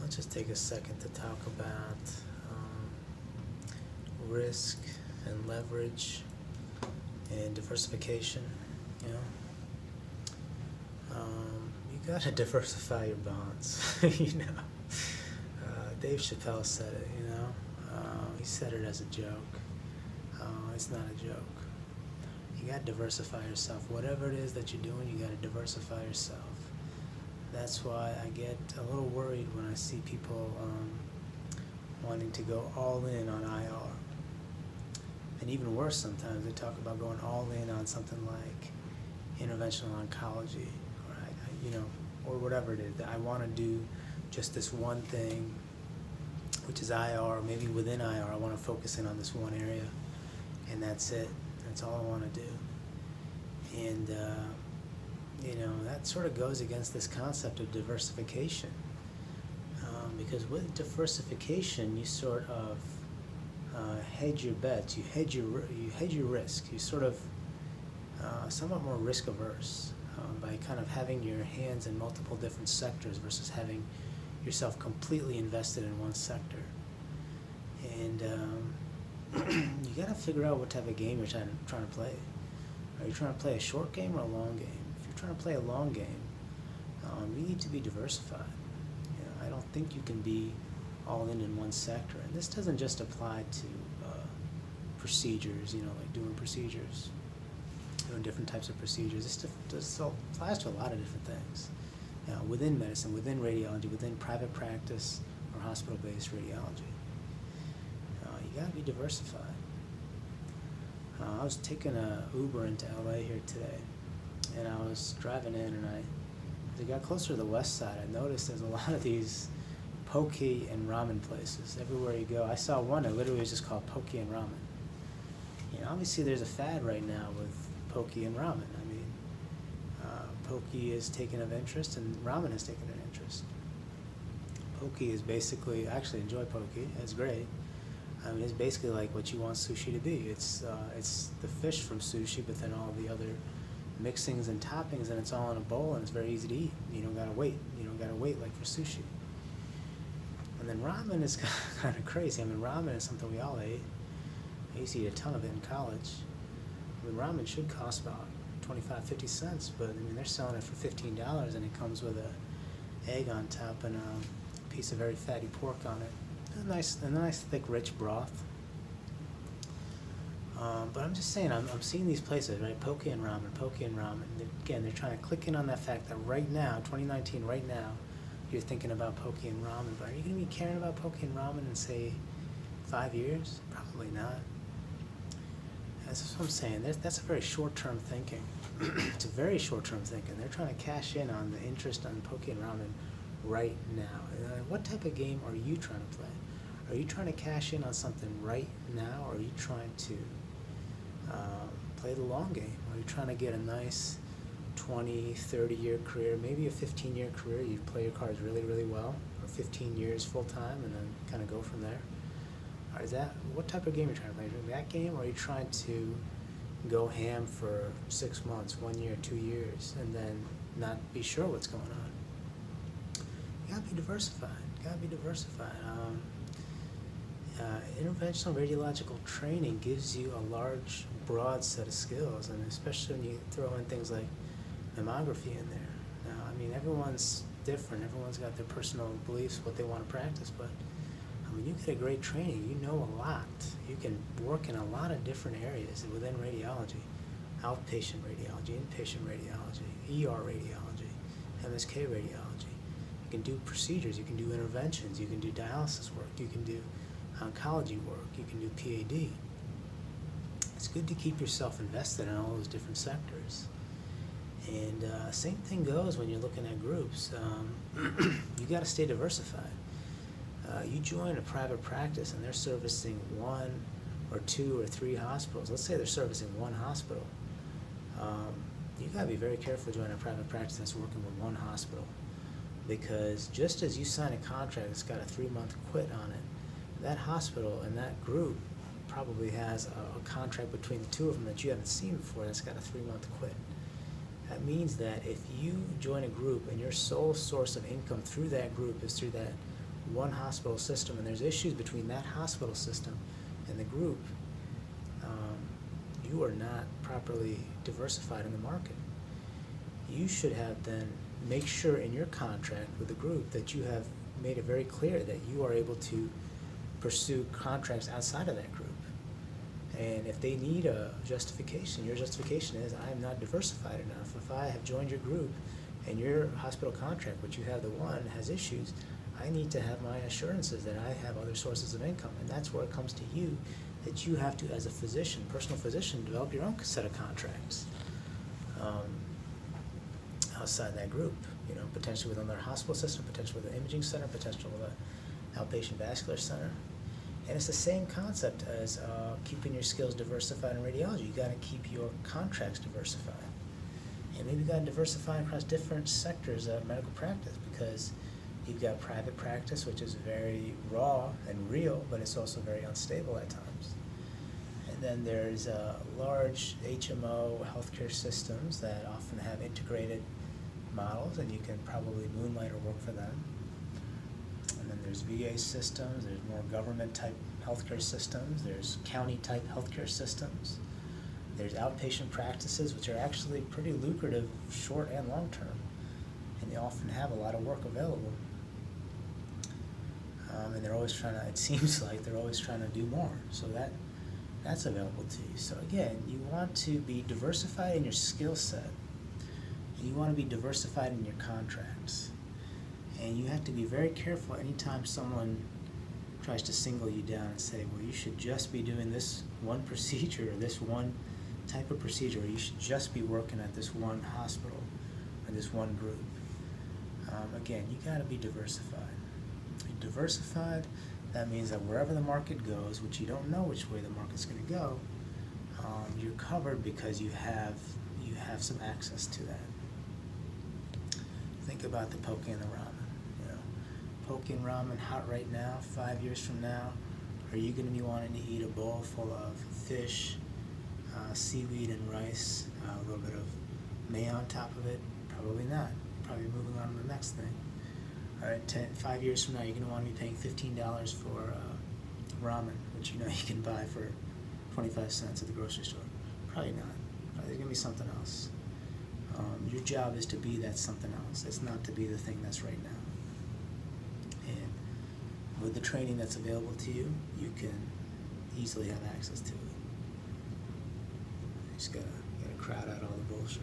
let's just take a second to talk about risk and leverage and diversification. You know, you gotta diversify your bonds. Dave Chappelle said it. He said it as a joke. It's not a joke. You gotta diversify yourself. Whatever it is that you're doing, you gotta diversify yourself. That's why I get a little worried when I see people wanting to go all in on IR. And even worse, sometimes they talk about going all in on something like interventional oncology, or whatever it is. That I want to do just this one thing, which is IR, or maybe within IR, I want to focus in on this one area, and that's it. That's all I want to do. And that sort of goes against this concept of diversification, because with diversification, you sort of hedge your bets, you hedge your risk. You sort of somewhat more risk averse by kind of having your hands in multiple different sectors versus having yourself completely invested in one sector. And you got to figure out what type of game you're trying to play. Are you trying to play a short game or a long game? If you're trying to play a long game, you need to be diversified. I don't think you can be all in one sector. And this doesn't just apply to procedures, like doing procedures, doing different types of procedures. This applies to a lot of different things. Within medicine, within radiology, within private practice or hospital-based radiology. You gotta be diversified. I was taking a Uber into LA here today, and I was driving in, and as I got closer to the west side, I noticed there's a lot of these poke and ramen places everywhere you go. I saw one that literally was just called poke and ramen. Obviously there's a fad right now with poke and ramen. Poke is taken of interest, and ramen has taken an interest. Poke is basically, I actually enjoy poke. It's great. It's basically like what you want sushi to be. It's the fish from sushi, but then all the other mixings and toppings, and it's all in a bowl, and it's very easy to eat. You don't gotta wait. You don't gotta wait like for sushi. And then ramen is kind of crazy. Ramen is something we all ate. I used to eat a ton of it in college. Ramen should cost about 25, 50 cents, but they're selling it for $15, and it comes with a egg on top and a piece of very fatty pork on it. A nice thick, rich broth. But I'm just saying, I'm seeing these places, right? Poke and ramen. Again, they're trying to click in on that fact that right now, 2019, right now, you're thinking about poke and ramen. But are you going to be caring about poke and ramen in, say, 5 years? Probably not. That's what I'm saying. That's a very short-term thinking. It's a very short-term thinking. They're trying to cash in on the interest on poke and ramen right now. What type of game are you trying to play? Are you trying to cash in on something right now, or are you trying to play the long game? Are you trying to get a nice 20, 30-year career, maybe a 15-year career? You play your cards really, really well, or 15 years full-time, and then kind of go from there? Or what type of game are you trying to play? Are you doing that game, or are you trying to go ham for 6 months, 1 year, 2 years, and then not be sure what's going on? You gotta be diversified. Interventional radiological training gives you a large, broad set of skills, and especially when you throw in things like mammography in there. Now, everyone's different. Everyone's got their personal beliefs, what they want to practice, but you get a great training. You know a lot. You can work in a lot of different areas within radiology: outpatient radiology, inpatient radiology, ER radiology, MSK radiology. You can do procedures. You can do interventions. You can do dialysis work. You can do oncology work. You can do PAD. It's good to keep yourself invested in all those different sectors. And same thing goes when you're looking at groups. You got to stay diversified. You join a private practice and they're servicing 1 or 2 or 3 hospitals. Let's say they're servicing 1 hospital. You got to be very careful joining a private practice that's working with 1 hospital, because just as you sign a contract that's got a 3-month quit on it, that hospital and that group probably has a contract between the two of them that you haven't seen before that's got a 3-month quit. That means that if you join a group and your sole source of income through that group is through that one hospital system and there's issues between that hospital system and the group, you are not properly diversified in the market. You should have then make sure in your contract with the group that you have made it very clear that you are able to pursue contracts outside of that group. And if they need a justification, your justification is, I am not diversified enough. If I have joined your group and your hospital contract, which you have the one, has issues, I need to have my assurances that I have other sources of income. And that's where it comes to you, that you have to, as a physician, personal physician, develop your own set of contracts outside that group. Potentially within their hospital system, potentially with an imaging center, potentially with an outpatient vascular center. And it's the same concept as keeping your skills diversified in radiology. You got to keep your contracts diversified. And maybe you got to diversify across different sectors of medical practice, because you've got private practice, which is very raw and real, but it's also very unstable at times. And then there's large HMO healthcare systems that often have integrated models, and you can probably moonlight or work for them. And then there's VA systems, there's more government-type healthcare systems, there's county-type healthcare systems, there's outpatient practices, which are actually pretty lucrative short and long term, and they often have a lot of work available. And they're always trying to, it seems like they're always trying to do more, so that's available to you. So again, you want to be diversified in your skill set, and you want to be diversified in your contracts. And you have to be very careful anytime someone tries to single you down and say, well, you should just be doing this one procedure or this one type of procedure, or you should just be working at this one hospital or this one group. Again, you got to be diversified. You're diversified, that means that wherever the market goes, which you don't know which way the market's going to go, you're covered because you have some access to that. Think about the poke and the ramen. Poke and ramen hot right now. 5 years from now, are you going to be wanting to eat a bowl full of fish, seaweed and rice, a little bit of mayo on top of it? Probably not. Probably moving on to the next thing. All right, 5 years from now, you're going to want to be paying $15 for ramen, which you can buy for 25 cents at the grocery store. Probably not. There's going to be something else. Your job is to be that something else. It's not to be the thing that's right now. And with the training that's available to you, you can easily have access to it. You just gotta crowd out all the bullshit.